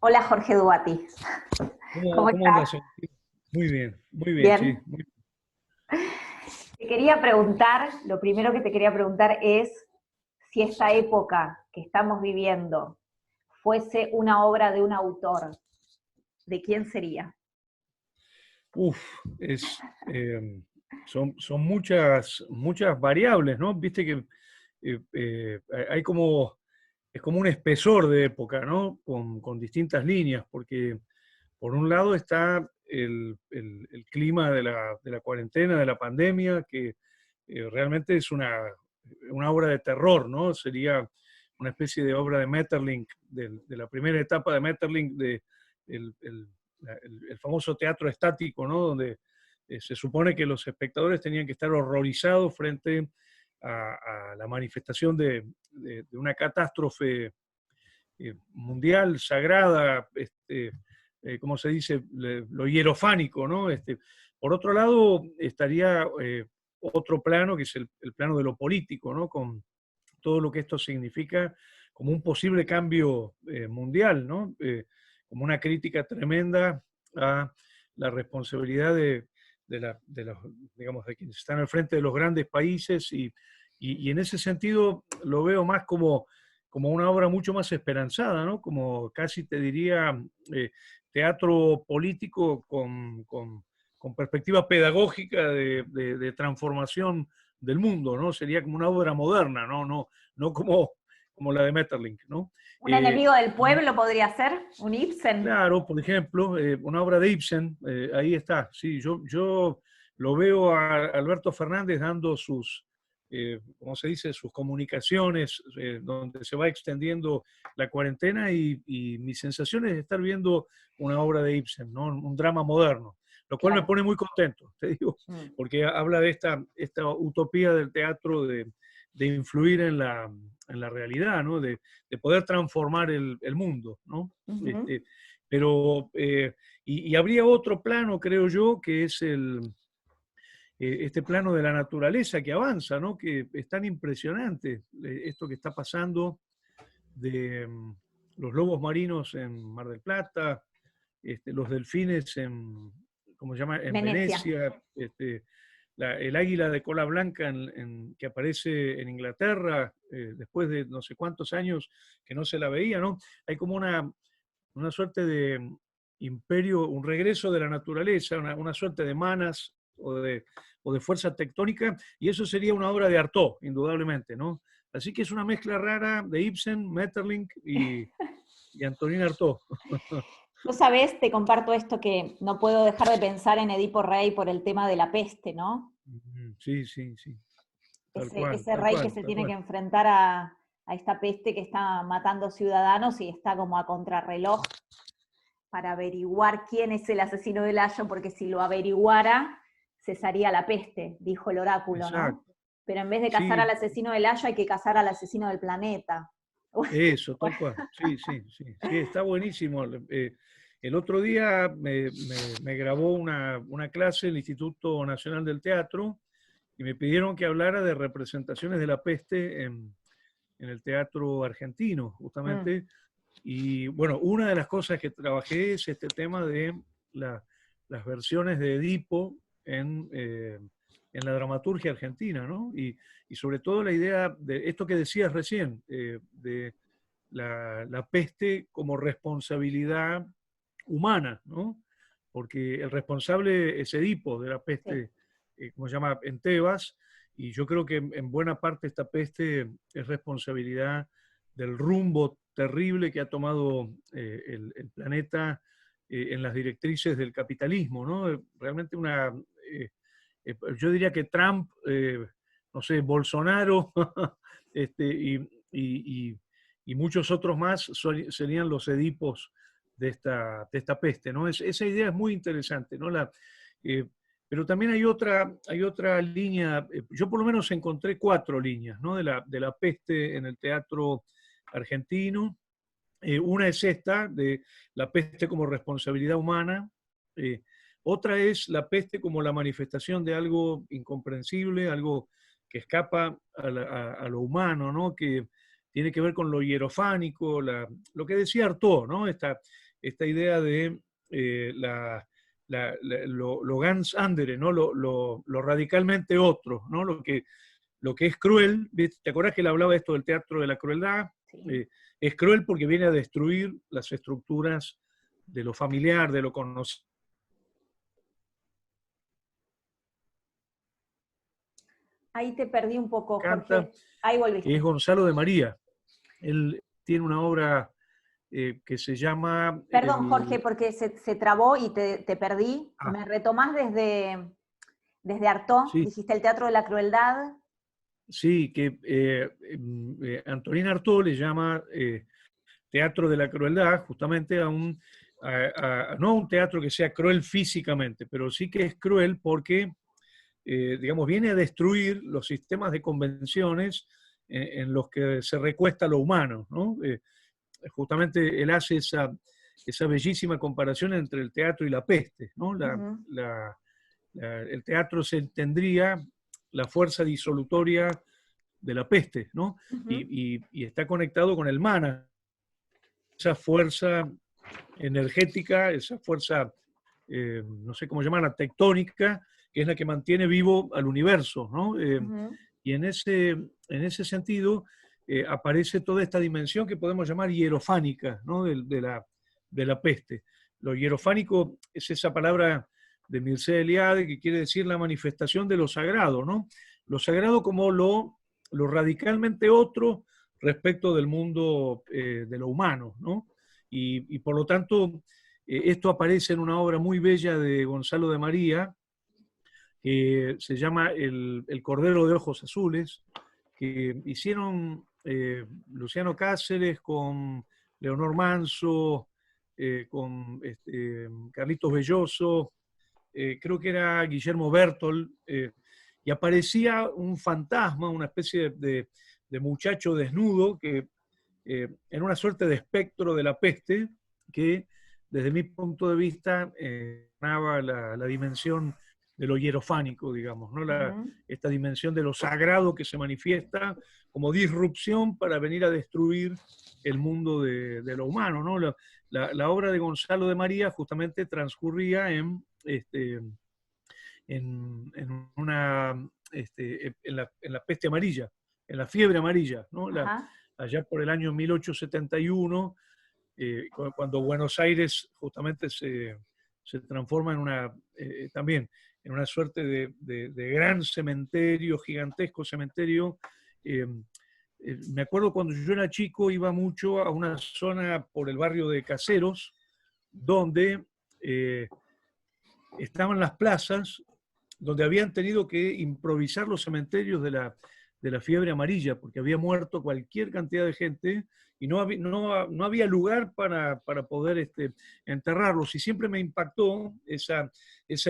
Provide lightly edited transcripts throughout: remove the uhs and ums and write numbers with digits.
Hola Jorge Duati, ¿cómo ¿Cómo estás? andas? Muy bien, sí. Bien. Te quería preguntar, lo primero que te quería preguntar es si esta época que estamos viviendo fuese una obra de un autor, ¿de quién sería? Uf, es, son muchas variables, ¿no? Viste que hay es como un espesor de época, ¿no? Con distintas líneas, porque por un lado está el clima de de la cuarentena, de la pandemia, que realmente es una obra de terror, ¿no? Sería una especie de obra de Metterlink, de la primera etapa de Metterlink, el, el- el famoso teatro estático, ¿no? Donde se supone que los espectadores tenían que estar horrorizados frente a la manifestación de una catástrofe mundial, sagrada, como se dice, lo hierofánico, ¿no? Por otro lado, estaría otro plano, que es el plano de lo político, ¿no? Con todo lo que esto significa como un posible cambio mundial, ¿no? Como una crítica tremenda a la responsabilidad de los, digamos, de quienes están al frente de los grandes países y en ese sentido lo veo más como una obra mucho más esperanzada, ¿no? Como casi te diría teatro político con perspectiva pedagógica de transformación del mundo, ¿no? Sería como una obra moderna, no como la de Metterlink, ¿no? ¿Un Eh, enemigo del pueblo podría ser? ¿Un Ibsen? claro, por ejemplo, una obra de Ibsen, ahí está, sí, yo lo veo a Alberto Fernández dando ¿cómo se dice?, sus comunicaciones, donde se va extendiendo la cuarentena y mi sensación es estar viendo una obra de Ibsen, ¿no? Un drama moderno, lo cual me Claro. pone muy contento, te digo, Mm. porque habla de esta utopía del teatro de influir en la realidad, ¿no? De poder transformar el mundo, ¿no? Ujú. Este, pero, y habría otro plano, creo yo, que es este plano de la naturaleza que avanza, ¿no? Que es tan impresionante esto que está pasando de los lobos marinos en Mar del Plata, los delfines ¿cómo se llama? En Venecia. Venecia, el águila de cola blanca que aparece en Inglaterra después de no sé cuántos años que no se la veía, ¿no? Hay como una suerte de imperio, un regreso de la naturaleza, una suerte de manas o de fuerza tectónica, y eso sería una obra de Artaud, indudablemente, ¿no? Así que es una mezcla rara de Ibsen, Metterlink y Antonin Artaud. Yo sabés, te comparto esto que no puedo dejar de pensar en Edipo Rey por el tema de la peste, ¿no? Sí, sí, sí, tal cual, Ese tal rey que cual, se tal tiene que cual. enfrentar a esta peste que está matando ciudadanos y está como a contrarreloj para averiguar quién es el asesino del Ayo, porque si lo averiguara, cesaría la peste, dijo el oráculo, ¿no? Exacto. Pero en vez de cazar al Sí, asesino del Ayo, hay que cazar al asesino del planeta. eso, tal Bueno, cual. Sí, sí, sí, sí, está buenísimo. El otro día me grabó una clase el Instituto Nacional del Teatro y me pidieron que hablara de representaciones de la peste en el teatro argentino, mm, justamente. Y bueno, una de las cosas que trabajé es este tema de la- las versiones de Edipo en la dramaturgia argentina, ¿no? Y sobre todo la idea de esto que decías recién, de la peste como responsabilidad humana, ¿no? Porque el responsable es Edipo de la sí. peste, como se llama, en Tebas, y yo creo que en buena parte esta peste es responsabilidad del rumbo terrible que ha tomado el planeta en las directrices del capitalismo, ¿no? Realmente yo diría que Trump, no sé, Bolsonaro, este, y muchos otros más serían los Edipos de esta peste, ¿no? Esa idea es muy interesante, ¿no? Eh, pero también hay otra línea, yo por lo menos encontré cuatro líneas, ¿no? De la peste en el teatro argentino. Una es esta, de la peste como responsabilidad humana. Eh, Otra es la peste como la manifestación de algo incomprensible, algo que escapa a lo humano, ¿no? Que tiene que ver con lo hierofánico, lo que decía Artaud, ¿no? esta idea de lo ganz andere, ¿no? Lo radicalmente otro, ¿no? Lo que es cruel. ¿Ves? ¿Te acuerdas que él hablaba de esto del teatro de la crueldad? Sí. Es cruel porque viene a destruir las estructuras de lo familiar, de lo conocido. Ahí te perdí un poco, Canta, Jorge. Ahí que es volviste. Gonzalo de María. Él tiene una obra que se llama Perdón, Jorge, porque se trabó y te perdí. Ah, ¿Me retomás desde Artaud? sí, Dijiste el Teatro de la Crueldad. sí, que Antonín Artaud le llama teatro de la crueldad justamente no a un teatro que sea cruel físicamente, pero sí que es cruel porque, digamos, viene a destruir los sistemas de convenciones en los que se recuesta lo humano, ¿no? Justamente él hace esa bellísima comparación entre el teatro y la peste, ¿no? Ujú, El teatro se tendría la fuerza disolutoria de la peste, ¿no? ujú, Y está conectado con el mana, esa fuerza energética, esa fuerza, no sé cómo llamarla, tectónica, que es la que mantiene vivo al universo, ¿no? ujú. Y en ese sentido aparece toda esta dimensión que podemos llamar hierofánica, ¿no? De la peste. Lo hierofánico es esa palabra de Mircea Eliade que quiere decir la manifestación de lo sagrado, ¿no? Lo sagrado como lo radicalmente otro respecto del mundo de lo humano, ¿no? Y por lo tanto, esto aparece en una obra muy bella de Gonzalo de María, que se llama El Cordero de Ojos Azules, que hicieron Luciano Cáceres con Leonor Manso, con Carlitos Belloso, creo que era Guillermo Bertol, y aparecía un fantasma, una especie de muchacho desnudo que en una suerte de espectro de la peste que desde mi punto de vista ganaba la dimensión de lo hierofánico, digamos, ¿no? Ujú. Esta dimensión de lo sagrado que se manifiesta como disrupción para venir a destruir el mundo de lo humano, ¿no? La obra de Gonzalo de María justamente transcurría en una, en la peste amarilla, en la fiebre amarilla, ¿no? Ajá. Allá por el año 1871, cuando Buenos Aires justamente se transforma en también en una suerte de gran cementerio, gigantesco cementerio. Me acuerdo cuando yo era chico iba mucho a una zona por el barrio de Caseros, donde eh, estaban las plazas donde habían tenido que improvisar los cementerios de la fiebre amarilla, porque había muerto cualquier cantidad de gente y no había lugar para poder enterrarlos. Y siempre me impactó esa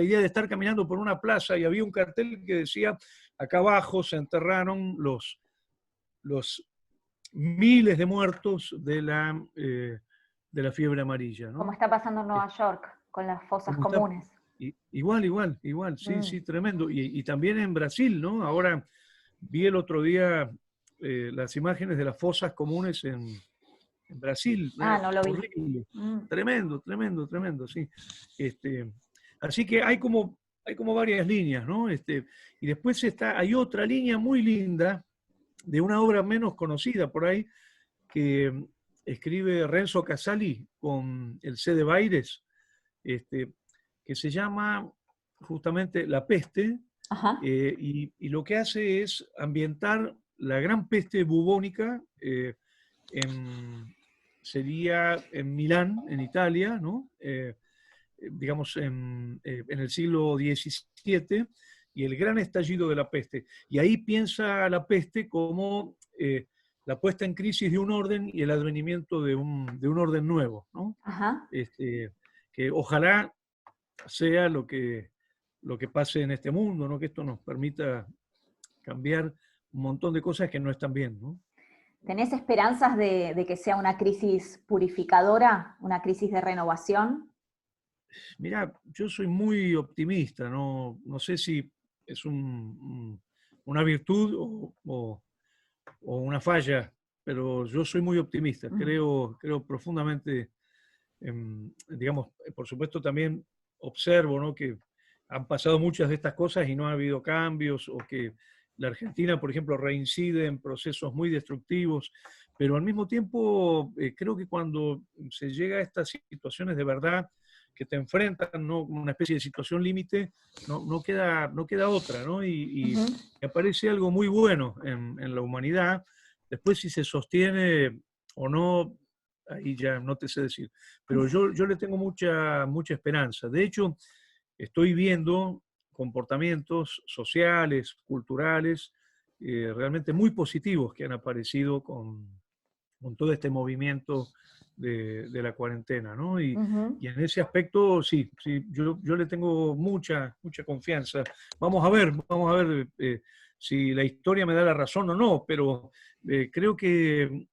idea de estar caminando por una plaza y había un cartel que decía, acá abajo se enterraron los miles de muertos de la fiebre amarilla, Como ¿no? está pasando en Nueva York con las fosas Como está, comunes. igual, sí, Mm. sí, tremendo. Y también en Brasil, ¿no? Ahora vi el otro día las imágenes de las fosas comunes en Brasil, Ah, no lo vi. horrible, Mm. tremendo, tremendo, tremendo, sí. Este, así que hay como varias líneas, ¿no? Y después hay otra línea muy linda de una obra menos conocida por ahí, que escribe Renzo Casali con el C. de Baires, este, que se llama justamente La peste, Ajá. y lo que hace es ambientar la gran peste bubónica, en, sería en Milán, en Italia, ¿no? Digamos, en el siglo XVII, y el gran estallido de la peste. Y ahí piensa la peste como la puesta en crisis de un orden y el advenimiento de un orden nuevo, ¿no? Ajá. Que ojalá sea lo que pase en este mundo, ¿no? Que esto nos permita cambiar un montón de cosas que no están bien, ¿no? ¿Tenés esperanzas de que sea una crisis purificadora, una crisis de renovación? Mira, yo soy muy optimista, no sé si es una virtud o una falla, pero yo soy muy optimista, Mm. creo profundamente digamos, por supuesto también observo, ¿no?, que han pasado muchas de estas cosas y no ha habido cambios, o que la Argentina, por ejemplo, reincide en procesos muy destructivos, pero al mismo tiempo creo que cuando se llega a estas situaciones de verdad que te enfrentan, ¿no?, una especie de situación límite, no queda otra, ¿no? Y Ujú. aparece algo muy bueno en la humanidad. Después, si se sostiene o no, ahí ya no te sé decir. Pero yo le tengo mucha esperanza. De hecho, estoy viendo comportamientos sociales, culturales, realmente muy positivos que han aparecido con todo este movimiento de la cuarentena, ¿no? Ujú. Y en ese aspecto, sí, sí, yo le tengo mucha confianza. Vamos a ver si la historia me da la razón o no, pero creo que,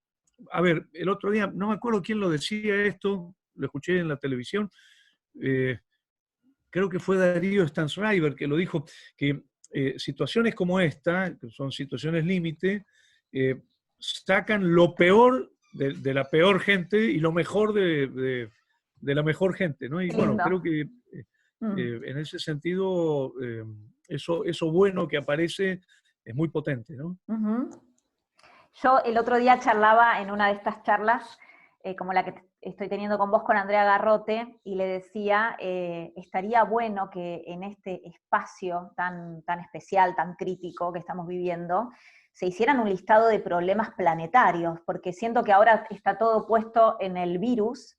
a ver, el otro día, no me acuerdo quién lo decía esto, lo escuché en la televisión, eh, creo que fue Darío Stanzreiber que lo dijo, que situaciones como esta, que son situaciones límite, eh, sacan lo peor de la peor gente y lo mejor de la mejor gente, ¿no? Y Qué bueno, lindo. creo que Mm. en ese sentido, eso bueno que aparece es muy potente, ¿no? Ujú. Yo el otro día charlaba en una de estas charlas, como la que estoy teniendo con vos, con Andrea Garrote, y le decía, estaría bueno que en este espacio tan especial, tan crítico que estamos viviendo, se hicieran un listado de problemas planetarios, porque siento que ahora está todo puesto en el virus,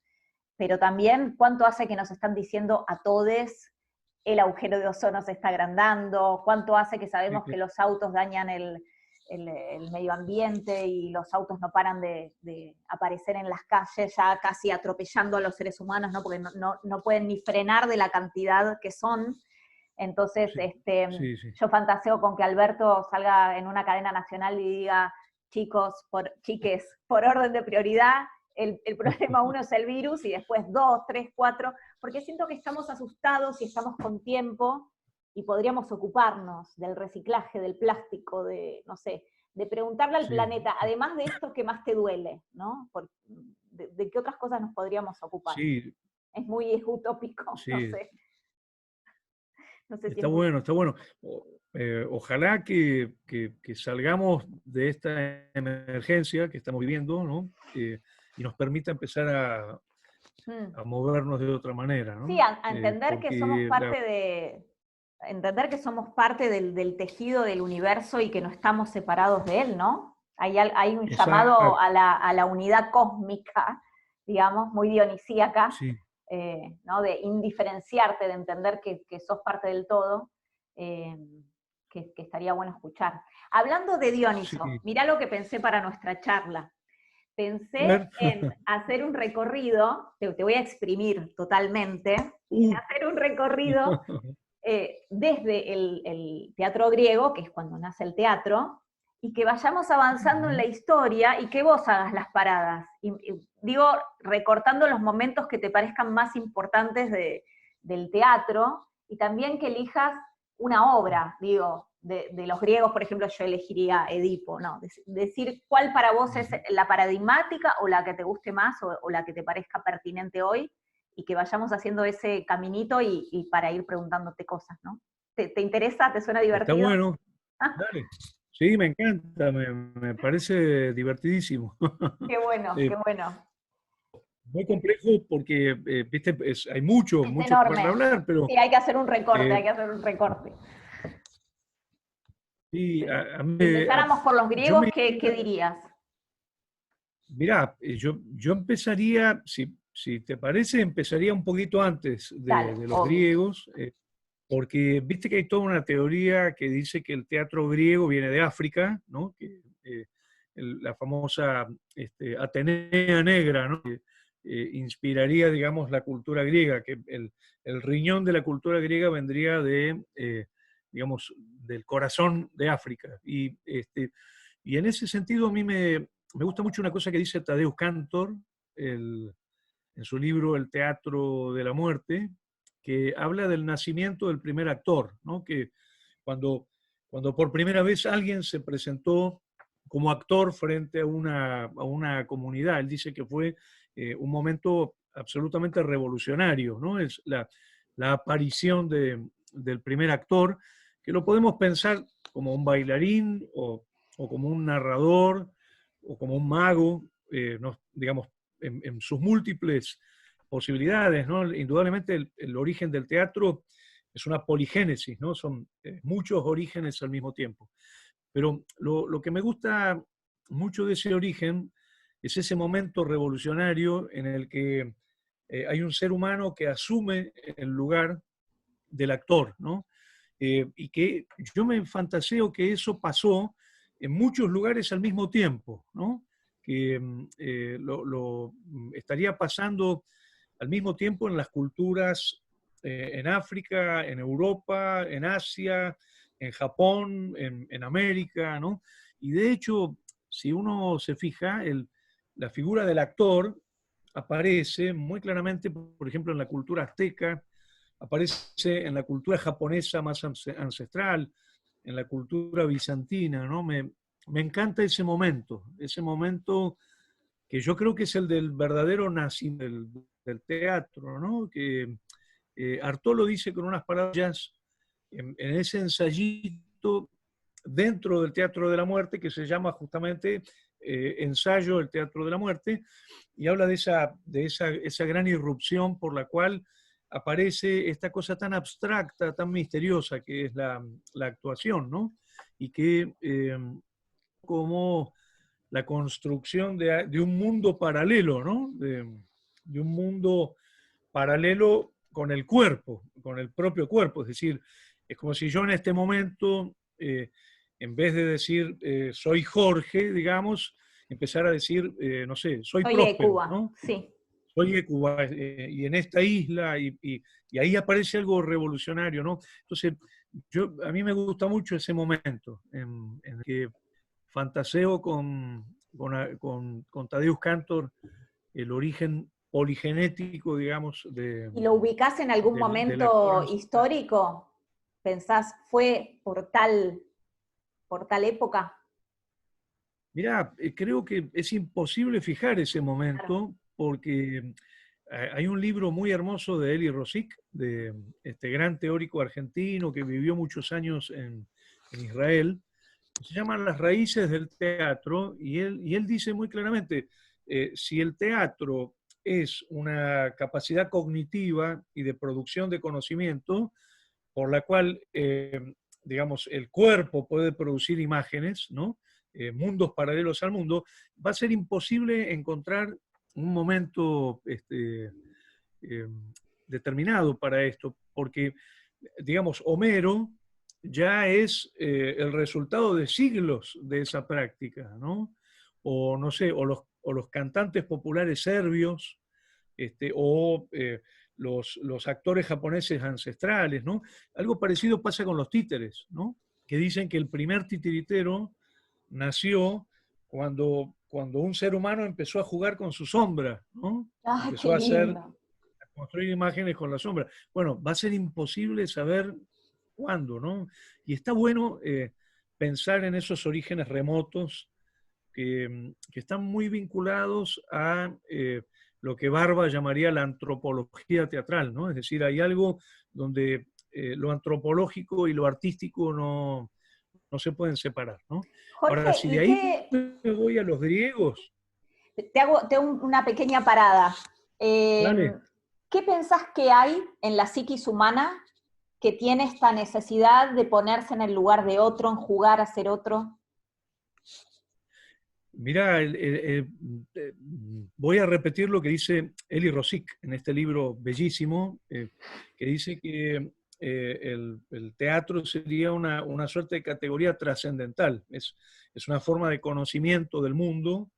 pero también cuánto hace que nos están diciendo a todes el agujero de ozono se está agrandando, cuánto hace que Sí, sabemos que los autos dañan el medio ambiente y los autos no paran de aparecer en las calles ya casi atropellando a los seres humanos, ¿no? Porque no pueden ni frenar de la cantidad que son. Entonces, sí, sí, sí. yo fantaseo con que Alberto salga en una cadena nacional y diga, chiques, por orden de prioridad, el problema uno es el virus y después dos, tres, cuatro, porque siento que estamos asustados y estamos con tiempo y podríamos ocuparnos del reciclaje, del plástico, de, no sé, de preguntarle al Sí, planeta, además de esto, ¿qué más te duele? ¿No? De qué otras cosas nos podríamos ocupar? sí, Es muy utópico, no sí. sé. No sé si es Está muy... bueno, está bueno. Ojalá que salgamos de esta emergencia que estamos viviendo, ¿no? Y nos permita empezar Mm. a movernos de otra manera, Sí, ¿no? a entender que somos Porque parte de, entender que somos parte del tejido del universo y que no estamos separados de él, ¿no? Hay un llamado exacto, a la unidad cósmica, digamos, muy dionisíaca, sí, ¿no? De indiferenciarte, de entender que sos parte del todo, eh, que estaría bueno escuchar. Hablando de Dioniso, sí. mirá lo que pensé para nuestra charla. A Pensé ver. en hacer un recorrido, te voy a exprimir totalmente, en Uh. hacer un recorrido desde el teatro griego, que es cuando nace el teatro, y que vayamos avanzando en la Ujú. historia y que vos hagas las paradas. Digo, recortando los momentos que te parezcan más importantes del teatro y también que elijas una obra, digo, de los griegos, por ejemplo, yo elegiría Edipo, ¿no? Decir cuál para vos es Ujú. la paradigmática o la que te guste más o la que te parezca pertinente hoy y que vayamos haciendo ese caminito y para ir preguntándote cosas, ¿no? ¿Te interesa? ¿Te suena Está divertido? bueno, dale. Sí, me encanta, me parece divertidísimo. Qué bueno, qué Eh, bueno. Muy complejo porque, viste, hay mucho, Es mucho para enorme. hablar, pero Sí, hay que hacer un recorte, hay eh, que hacer un recorte. sí, Sí. Si empezáramos por los yo griegos, me ¿qué iría, dirías? mirá, yo empezaría, si te parece, empezaría un poquito antes Dale, de los obvio. griegos, porque viste que hay toda una teoría que dice que el teatro griego viene de África, ¿no? Que, la famosa Atenea Negra, ¿no? Que inspiraría, digamos, la cultura griega, que el riñón de la cultura griega vendría digamos, del corazón de África. Y en ese sentido a mí me gusta mucho una cosa que dice Tadeusz Kantor en su libro El teatro de la muerte, que habla del nacimiento del primer actor, ¿no? Que cuando, cuando por primera vez alguien se presentó como actor frente a una comunidad, él dice que fue un momento absolutamente revolucionario, ¿no? Es la aparición del primer actor, que lo podemos pensar como un bailarín o como un narrador o como un mago, no, digamos, en sus múltiples posibilidades, ¿no? Indudablemente el origen del teatro es una poligénesis, ¿no? Son muchos orígenes al mismo tiempo. Pero lo que me gusta mucho de ese origen es ese momento revolucionario en el que hay un ser humano que asume el lugar del actor, ¿no? Y que yo me fantaseo que eso pasó en muchos lugares al mismo tiempo, ¿no? Que estaría pasando al mismo tiempo en las culturas en África, en Europa, en Asia, en Japón, en América, ¿no? Y de hecho, si uno se fija, la figura del actor aparece muy claramente, por ejemplo, en la cultura azteca, aparece en la cultura japonesa más ancestral, en la cultura bizantina, ¿no? Me encanta ese momento que yo creo que es el del verdadero nacimiento del teatro, ¿no? Que Artaud lo dice con unas palabras en ese ensayito dentro del Teatro de la Muerte que se llama justamente Ensayo del Teatro de la Muerte, y habla de esa gran irrupción por la cual aparece esta cosa tan abstracta, tan misteriosa que es la actuación, ¿no? Y que como la construcción de un mundo paralelo, ¿no? De un mundo paralelo con el cuerpo, con el propio cuerpo. Es decir, es como si yo en este momento, en vez de decir soy Jorge, digamos, empezara a decir, no sé, soy Soy de Próspero, Cuba, ¿no? sí. Soy de Cuba, y en esta isla, y ahí aparece algo revolucionario, ¿no? Entonces, a mí me gusta mucho ese momento en el que fantaseo con Tadeusz Kantor el origen poligenético, digamos, ¿Y lo ubicás en algún del actor momento ancestral. histórico? ¿Pensás fue por tal época? Mirá, creo que es imposible fijar ese Claro. momento porque hay un libro muy hermoso de Eli Rosic, de este gran teórico argentino que vivió muchos años en Israel, se llama Las raíces del teatro, y él dice muy claramente, si el teatro es una capacidad cognitiva y de producción de conocimiento, por la cual, digamos, el cuerpo puede producir imágenes, ¿no? Mundos paralelos al mundo, va a ser imposible encontrar un momento eh, determinado para esto, porque, digamos, Homero ya es el resultado de siglos de esa práctica, ¿no? O no sé, o los cantantes populares serbios, o los actores japoneses ancestrales, ¿no? Algo parecido pasa con los títeres, ¿no? Que dicen que el primer titiritero nació cuando un ser humano empezó a jugar con su sombra, ¿no? ¡Ay, qué Empezó lindo! a construir imágenes con la sombra. Bueno, va a ser imposible saber cuándo, ¿no? Y está bueno pensar en esos orígenes remotos que están muy vinculados a lo que Barba llamaría la antropología teatral, ¿no? Es decir, hay algo donde lo antropológico y lo artístico no se pueden separar, ¿no? Ahora, Jorge, si de ¿y ahí qué? me voy a los griegos, Te hago una pequeña parada. dale. ¿Qué pensás que hay en la psiquis humana que tiene esta necesidad de ponerse en el lugar de otro, en jugar a ser otro? Mirá, voy a repetir lo que dice Eli Rosic en este libro bellísimo, que dice que el teatro sería una suerte de categoría trascendental. Es una forma de conocimiento del mundo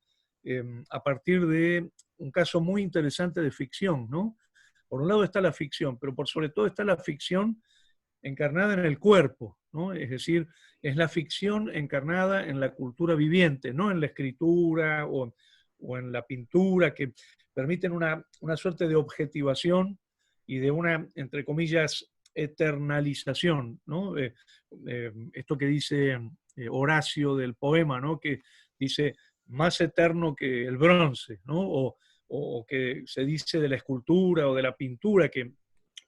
a partir de un caso muy interesante de ficción, ¿no? Por un lado está la ficción, pero por sobre todo está la ficción encarnada en el cuerpo, ¿no? Es decir, es la ficción encarnada en la cultura viviente, no en la escritura o en la pintura, que permiten una suerte de objetivación y de una, entre comillas, eternalización, ¿no? Esto que dice Horacio del poema, ¿no? Que dice, más eterno que el bronce, ¿no? o que se dice de la escultura o de la pintura, que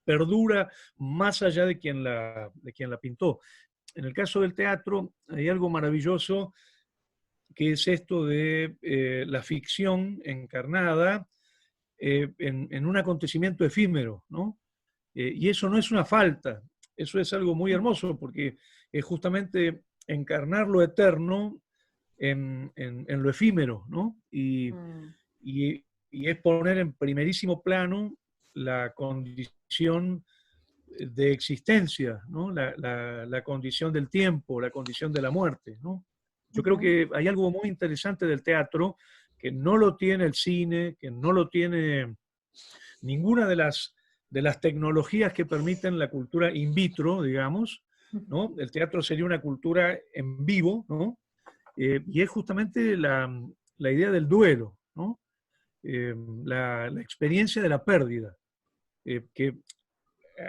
perdura más allá de quien la pintó. En el caso del teatro hay algo maravilloso que es esto de la ficción encarnada en un acontecimiento efímero, ¿no? Y eso no es una falta, eso es algo muy hermoso porque es justamente encarnar lo eterno en lo efímero, ¿no? Y, y es poner en primerísimo plano la condición de existencia, ¿no? La condición del tiempo, la condición de la muerte, ¿no? Yo creo que hay algo muy interesante del teatro que no lo tiene el cine, que no lo tiene ninguna de las tecnologías que permiten la cultura in vitro, digamos, ¿no? El teatro sería una cultura en vivo, ¿no? Y es justamente la idea del duelo, ¿no? La experiencia de la pérdida, que,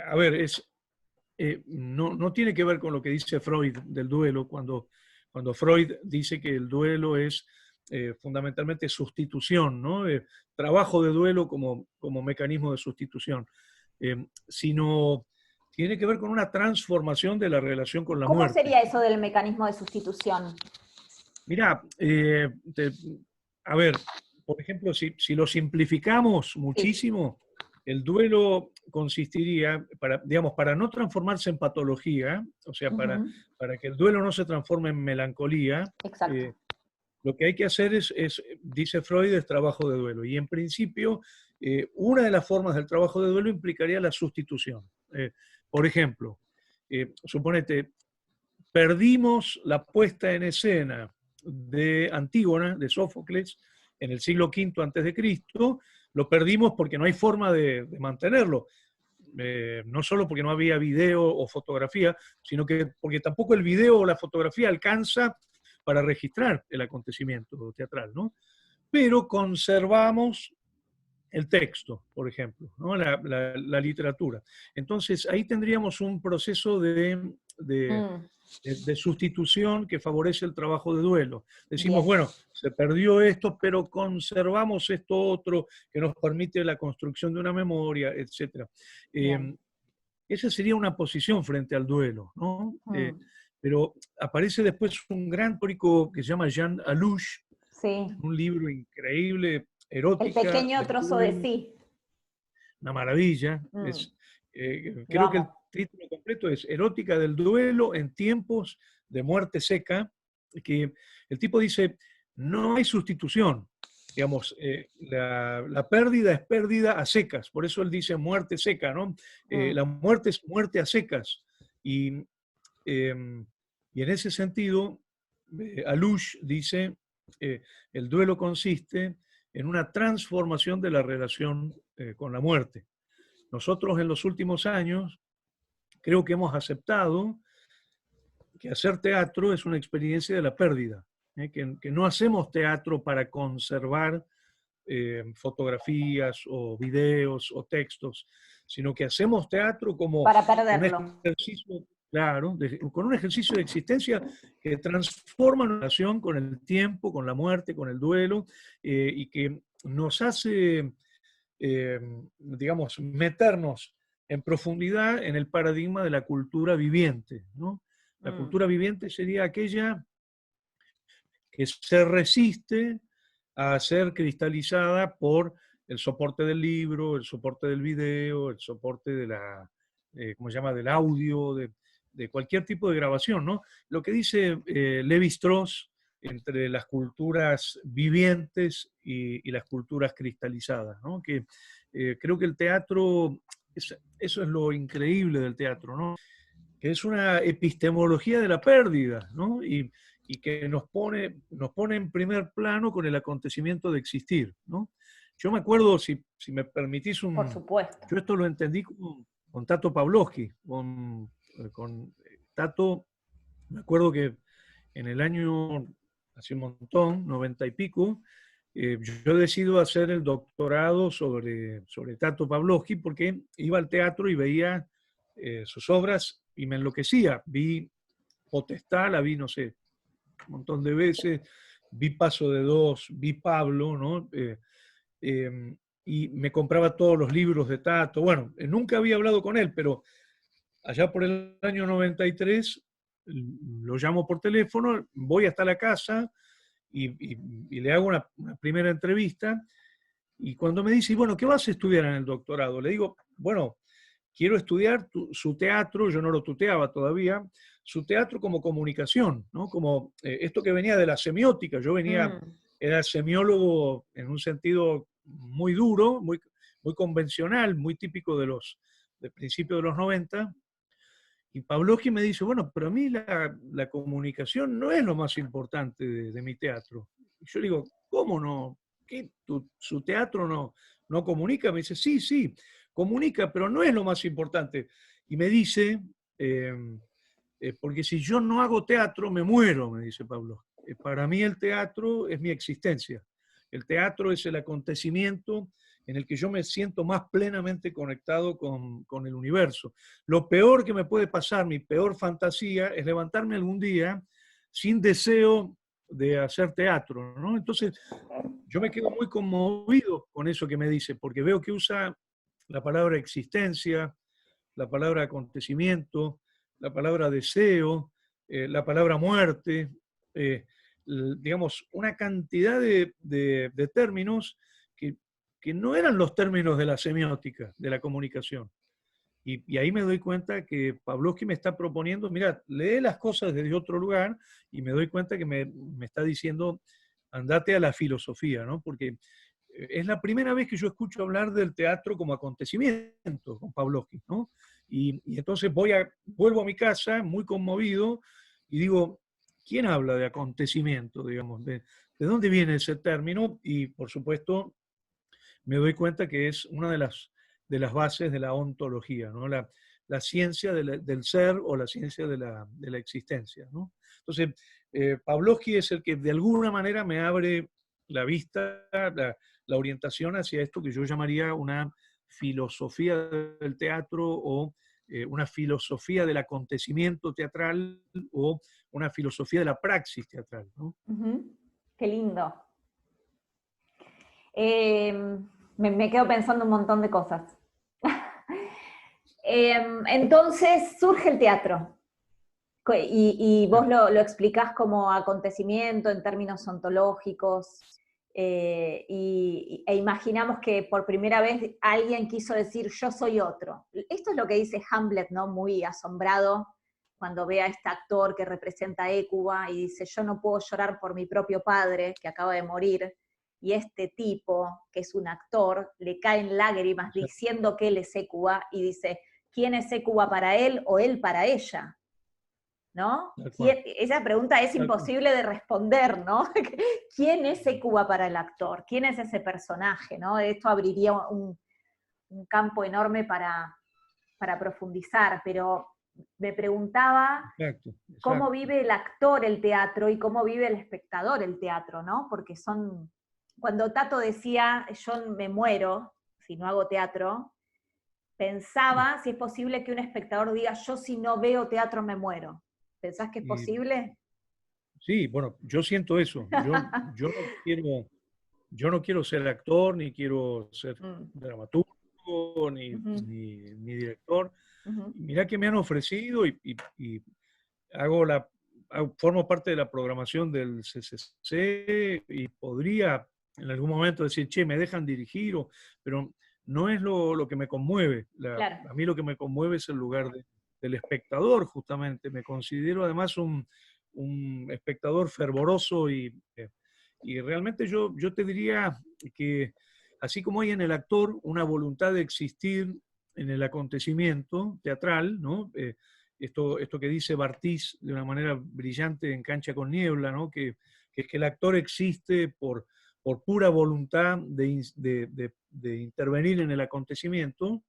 a ver, no tiene que ver con lo que dice Freud del duelo, cuando Freud dice que el duelo es fundamentalmente sustitución, ¿no? Trabajo de duelo como mecanismo de sustitución, sino tiene que ver con una transformación de la relación con la ¿Cómo muerte. sería eso del mecanismo de sustitución? Mirá, a ver, por ejemplo, si lo simplificamos Sí. muchísimo, el duelo consistiría, digamos, para no transformarse en patología, o sea, para que el duelo no se transforme en melancolía, Exacto. lo que hay que hacer dice Freud, es trabajo de duelo. Y en principio, una de las formas del trabajo de duelo implicaría la sustitución. Por ejemplo, suponete, perdimos la puesta en escena de Antígona, de Sófocles, en el siglo V antes de Cristo, lo perdimos porque no hay forma de mantenerlo. No solo porque no había video o fotografía, sino que porque tampoco el video o la fotografía alcanza para registrar el acontecimiento teatral, ¿no? Pero conservamos el texto, por ejemplo, ¿no? La literatura. Entonces, ahí tendríamos un proceso de sustitución que favorece el trabajo de duelo. Decimos, Bien. bueno, se perdió esto, pero conservamos esto otro que nos permite la construcción de una memoria, etc. Esa sería una posición frente al duelo, ¿no? Pero aparece después un gran teórico que se llama Jean Alouche, Sí. en un libro increíble, El Erótica pequeño del trozo de duelo, sí. una maravilla. Lo Creo que el amo. título completo es Erótica del duelo en tiempos de muerte seca, que el tipo dice, no hay sustitución. Digamos, la pérdida es pérdida a secas, por eso él dice muerte seca, ¿no? La muerte es muerte a secas. Y, y en ese sentido, Alouche dice, el duelo consiste en una transformación de la relación con la muerte. Nosotros en los últimos años creo que hemos aceptado que hacer teatro es una experiencia de la pérdida, que no hacemos teatro para conservar fotografías o videos o textos, sino que hacemos teatro como Para un perderlo. ejercicio, claro, con un ejercicio de existencia que transforma la relación con el tiempo, con la muerte, con el duelo, y que nos hace digamos, meternos en profundidad en el paradigma de la cultura viviente, ¿no? La cultura viviente sería aquella que se resiste a ser cristalizada por el soporte del libro, el soporte del video, el soporte de ¿cómo se llama?, del audio, de cualquier tipo de grabación, ¿no? Lo que dice Lévi-Strauss entre las culturas vivientes y las culturas cristalizadas, ¿no? Que creo que el teatro, eso es lo increíble del teatro, ¿no? Que es una epistemología de la pérdida, ¿no? Y que nos pone en primer plano con el acontecimiento de existir, ¿no? Yo me acuerdo, si me permitís Por supuesto. yo esto lo entendí con Tato Pavlovsky, con Tato, me acuerdo que en el año, hace un montón, 90 y pico, yo decido hacer el doctorado sobre Tato Pavlovsky porque iba al teatro y veía sus obras y me enloquecía. Vi Potestad, la vi, no sé, un montón de veces, vi Paso de Dos, vi Pablo, ¿no? y me compraba todos los libros de Tato. Bueno, nunca había hablado con él, pero allá por el año 93 lo llamo por teléfono, voy hasta la casa y le hago una primera entrevista. Y cuando me dice, bueno, ¿qué vas a estudiar en el doctorado? Le digo, bueno, quiero estudiar su teatro, yo no lo tuteaba todavía, su teatro como comunicación, ¿no? Como esto que venía de la semiótica, yo venía, Mm. era semiólogo en un sentido muy duro, muy convencional, muy típico del principio de los 90. Y Pavlovsky me dice, bueno, pero a mí la comunicación no es lo más importante de mi teatro. Y yo digo, ¿cómo no? ¿Qué? ¿Su teatro no comunica? Me dice, sí, sí, comunica, pero no es lo más importante. Y me dice, eh, porque si yo no hago teatro, me muero, me dice Pablo. Para mí el teatro es mi existencia. El teatro es el acontecimiento en el que yo me siento más plenamente conectado con el universo. Lo peor que me puede pasar, mi peor fantasía, es levantarme algún día sin deseo de hacer teatro, ¿no? Entonces, yo me quedo muy conmovido con eso que me dice, porque veo que usa la palabra existencia, la palabra acontecimiento, la palabra deseo, la palabra muerte, eh, digamos, una cantidad de términos que, que no eran los términos de la semiótica, de la comunicación. Y ahí me doy cuenta que Pavlovsky me está proponiendo, mira, lee las cosas desde otro lugar y me doy cuenta que me está diciendo, andate a la filosofía, ¿no? Porque es la primera vez que yo escucho hablar del teatro como acontecimiento con Pavlovsky, ¿no? Y entonces vuelvo a mi casa muy conmovido y digo, ¿quién habla de acontecimiento, digamos? ¿De dónde viene ese término? Y por supuesto me doy cuenta que es una de las bases de la ontología, ¿no? La ciencia del ser o la ciencia de la existencia, ¿no? Entonces, Pavlovsky es el que de alguna manera me abre la vista, la orientación hacia esto que yo llamaría una filosofía del teatro o una filosofía del acontecimiento teatral o una filosofía de la praxis teatral, ¿no? Ujú. Qué lindo. Eh, me quedo pensando un montón de cosas. Entonces surge el teatro. Y vos lo explicás como acontecimiento en términos ontológicos, e imaginamos que por primera vez alguien quiso decir yo soy otro. Esto es lo que dice Hamlet, ¿no? Muy asombrado cuando ve a este actor que representa a Hécuba y dice yo no puedo llorar por mi propio padre que acaba de morir, y este tipo, que es un actor, le caen lágrimas diciendo que él es Hécuba y dice, ¿quién es Hécuba para él o él para ella? ¿No? Esa pregunta es imposible de responder, ¿no? ¿Quién es Hécuba para el actor? ¿Quién es ese personaje? ¿No? Esto abriría un campo enorme para profundizar, pero me preguntaba Exacto, cómo exacto. vive el actor el teatro y cómo vive el espectador el teatro, ¿no? Porque cuando Tato decía, yo me muero si no hago teatro, pensaba si es posible que un espectador diga, yo si no veo teatro me muero. ¿Pensás que es Y, posible? sí, bueno, yo siento eso. Yo no quiero ser actor, ni quiero ser Mm, dramaturgo, ni, ujú, ni, ni director. ujú. Mirá que me han ofrecido y formo parte de la programación del CCC y podría en algún momento decir, che, me dejan dirigir, pero no es lo que me conmueve. Claro. A mí lo que me conmueve es el lugar del espectador, justamente. Me considero además un espectador fervoroso y realmente yo te diría que así como hay en el actor una voluntad de existir en el acontecimiento teatral, ¿no? Esto que dice Bartiz de una manera brillante en Cancha con Niebla, ¿no? Que es que el actor existe por pura voluntad de intervenir en el acontecimiento.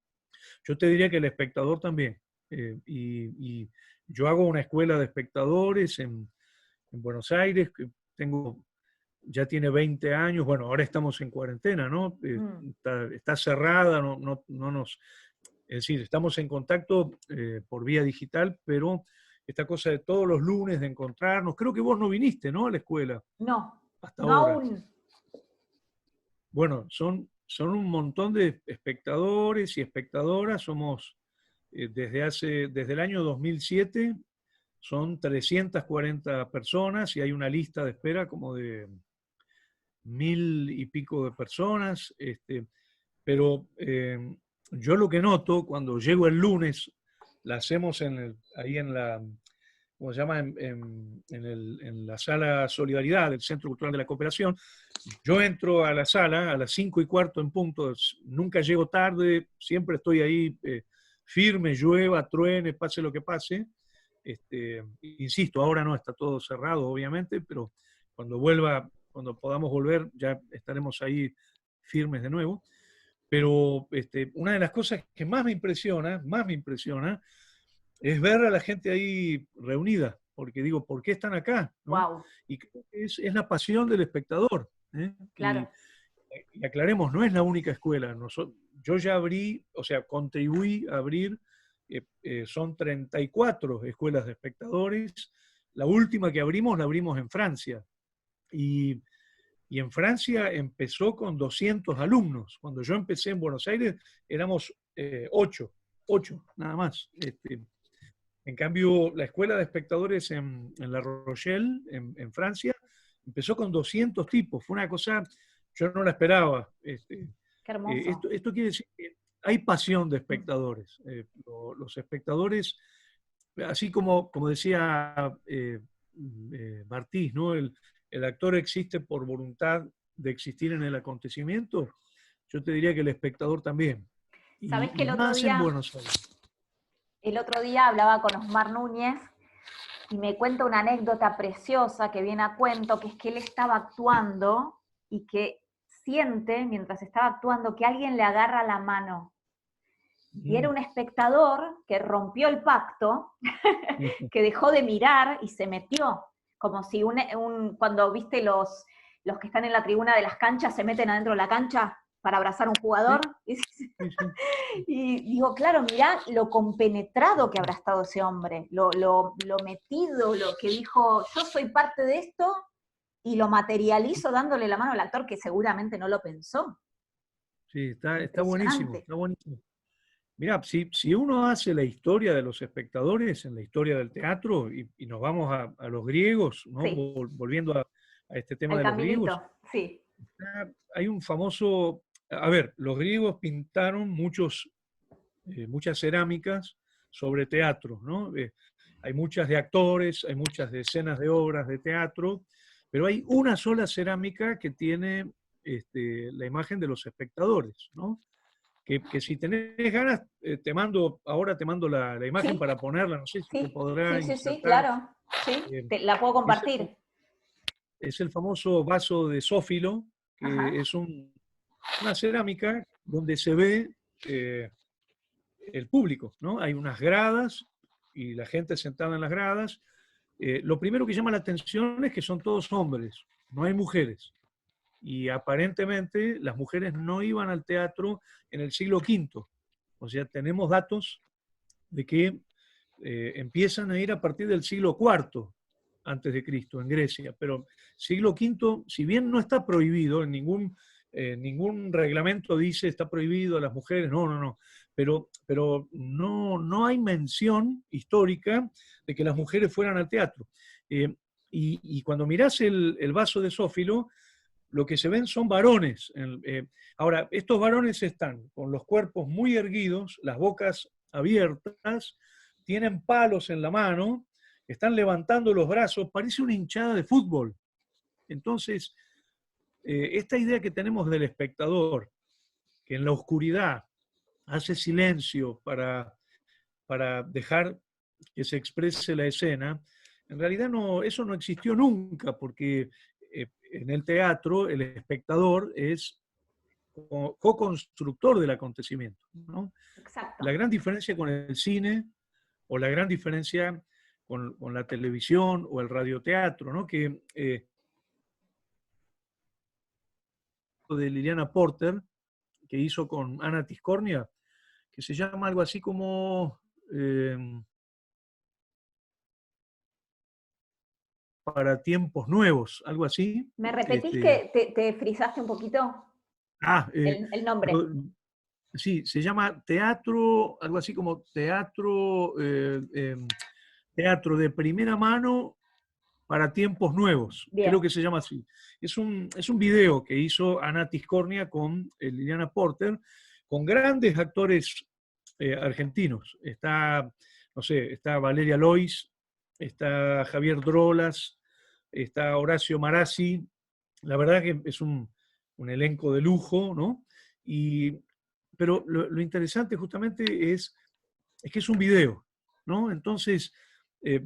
Yo te diría que el espectador también. Y yo hago una escuela de espectadores en Buenos Aires, que ya tiene 20 años, bueno, ahora estamos en cuarentena, ¿no? Mm. Está cerrada, no nos, es decir, estamos en contacto por vía digital, pero esta cosa de todos los lunes de encontrarnos, creo que vos no viniste, ¿no? A la escuela No, hasta no ahora. aún. Bueno, son un montón de espectadores y espectadoras. Somos desde el año 2007, son 340 personas y hay una lista de espera como de 1000 y pico de personas. Pero yo lo que noto cuando llego el lunes, la hacemos ahí en la, ¿cómo se llama? En la sala Solidaridad del Centro Cultural de la Cooperación. Yo entro a la sala a las 5:15 en punto, nunca llego tarde, siempre estoy ahí firme, llueva, truene, pase lo que pase. Insisto, ahora no, está todo cerrado, obviamente, pero cuando podamos volver, ya estaremos ahí firmes de nuevo. Pero una de las cosas que más me impresiona, es ver a la gente ahí reunida, porque digo, ¿por qué están acá? ¿No? Wow, Y creo que es la pasión del espectador. ¿Eh? claro. Y aclaremos, no es la única escuela. Yo ya abrí, o sea, contribuí a abrir, son 34 escuelas de espectadores. La última que abrimos la abrimos en Francia. Y, y en Francia empezó con 200 alumnos. Cuando yo empecé en Buenos Aires éramos 8 nada más. En cambio, la escuela de espectadores en La Rochelle, en Francia, empezó con 200 tipos. Fue una cosa, yo no la esperaba. Qué hermoso. Esto quiere decir que hay pasión de espectadores. Los espectadores, así como decía Bartís, ¿no? El actor existe por voluntad de existir en el acontecimiento. Yo te diría que el espectador también. ¿Sabés que Y más en Buenos Aires. el otro día hablaba con Osmar Núñez y me cuenta una anécdota preciosa que viene a cuento, que es que él estaba actuando y que siente, mientras estaba actuando, que alguien le agarra la mano. Y era un espectador que rompió el pacto, que dejó de mirar y se metió, como si cuando viste los que están en la tribuna de las canchas se meten adentro de la cancha para abrazar a un jugador. Sí, sí, sí. Y digo, claro, mirá lo compenetrado que habrá estado ese hombre, lo metido, lo que dijo, yo soy parte de esto, y lo materializo dándole la mano al actor que seguramente no lo pensó. Sí, está buenísimo, Impresionante. está buenísimo. Mira, si uno hace la historia de los espectadores en la historia del teatro y nos vamos a los griegos, ¿no? Sí, Volviendo a este tema el de los griegos, caminito, sí. hay un famoso, a ver, los griegos pintaron muchas cerámicas sobre teatro, ¿no? Hay muchas de actores, hay muchas de escenas de obras de teatro, pero hay una sola cerámica que tiene la imagen de los espectadores, ¿no? Que si tenés ganas, ahora te mando la imagen Sí, para ponerla, no sé si se sí, podrá sí, sí, sí, insertar. claro. Sí, eh, la puedo es, compartir. es el famoso vaso de Zófilo, que Ajá. es una cerámica donde se ve el público, ¿no? Hay unas gradas y la gente sentada en las gradas. Lo primero que llama la atención es que son todos hombres, no hay mujeres. Y aparentemente las mujeres no iban al teatro en el siglo V. O sea, tenemos datos de que empiezan a ir a partir del siglo IV antes de Cristo en Grecia, pero siglo V, si bien no está prohibido, en ningún reglamento dice está prohibido a las mujeres, no, pero no hay mención histórica de que las mujeres fueran al teatro. Y cuando mirás el vaso de Zófilo, lo que se ven son varones. Ahora, estos varones están con los cuerpos muy erguidos, las bocas abiertas, tienen palos en la mano, están levantando los brazos, parece una hinchada de fútbol. Entonces, esta idea que tenemos del espectador, que en la oscuridad hace silencio para dejar que se exprese la escena, en realidad eso no existió nunca, porque en el teatro el espectador es co-constructor del acontecimiento, ¿no? Exacto. La gran diferencia con el cine o la gran diferencia con la televisión o el radioteatro, ¿no? Que de Liliana Porter, que hizo con Ana Tiscornia, que se llama algo así como para tiempos nuevos, algo así. ¿Me repetís que te frizaste un poquito? Ah, el nombre. lo- sí, se llama teatro, algo así como teatro, teatro de primera mano para tiempos nuevos, creo Bien, que se llama así. Es un video que hizo Ana Tiscornia con Liliana Porter, con grandes actores argentinos. Está, no sé, está Valeria Lois, está Javier Drolas, está Horacio Marazzi. La verdad que es un elenco de lujo, ¿no? Y, pero lo interesante justamente es que es un video, ¿no? Entonces, eh,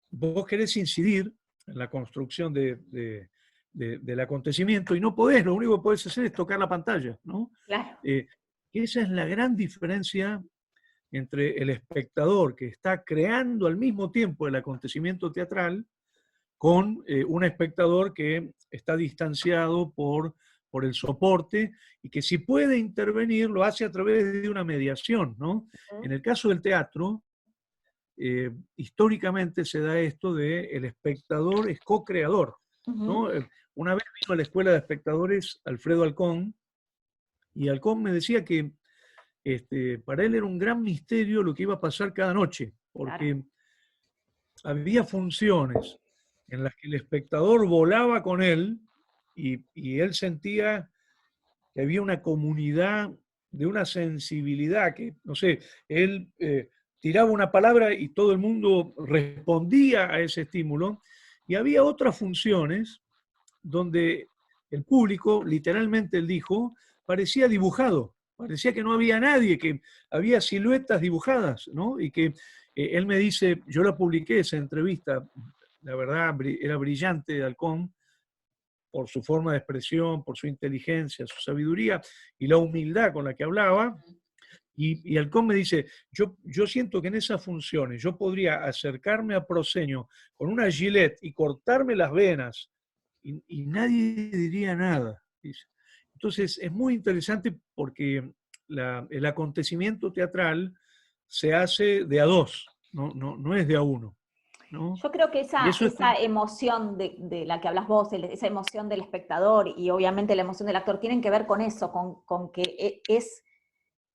vos querés incidir en la construcción del acontecimiento y no podés, lo único que podés hacer es tocar la pantalla, ¿no? claro. Eh, esa es la gran diferencia entre el espectador que está creando al mismo tiempo el acontecimiento teatral con un espectador que está distanciado por el soporte y que si puede intervenir lo hace a través de una mediación, ¿no? En el caso del teatro, históricamente se da esto de el espectador es co-creador, Ujú. ¿no? Una vez vino a la escuela de espectadores Alfredo Alcón, y Alcón me decía que para él era un gran misterio lo que iba a pasar cada noche, Claro. porque había funciones en las que el espectador volaba con él y él sentía que había una comunidad de una sensibilidad que, no sé, él tiraba una palabra y todo el mundo respondía a ese estímulo. Y había otras funciones donde el público, literalmente él dijo, parecía dibujado, parecía que no había nadie, que había siluetas dibujadas, ¿no? Y que él me dice, yo la publiqué esa entrevista, la verdad era brillante de Halcón, por su forma de expresión, por su inteligencia, su sabiduría y la humildad con la que hablaba. Y Halcón me dice, yo siento que en esas funciones yo podría acercarme a Proseño con una gilet y cortarme las venas y nadie diría nada. Dice. Entonces es muy interesante porque el acontecimiento teatral se hace de a dos, no es de a uno. ¿No? Yo creo que Y eso está... esa emoción de la que hablas vos, esa emoción del espectador y obviamente la emoción del actor, tienen que ver con eso, con que es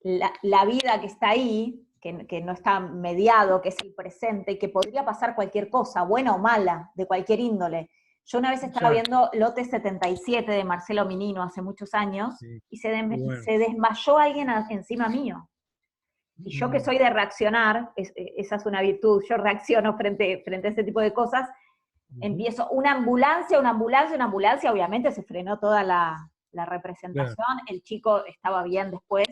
la vida que está ahí, que no está mediado, que es el presente, y que podría pasar cualquier cosa, buena o mala, de cualquier índole. Yo una vez estaba Exacto. viendo Lote 77 de Marcelo Minino hace muchos años, Sí, y qué bueno. se desmayó alguien encima mío. Y yo que Mm, soy de reaccionar, esa es una virtud, yo reacciono frente a ese tipo de cosas, ujú, empiezo una ambulancia, obviamente se frenó toda la claro. representación, el chico estaba bien después,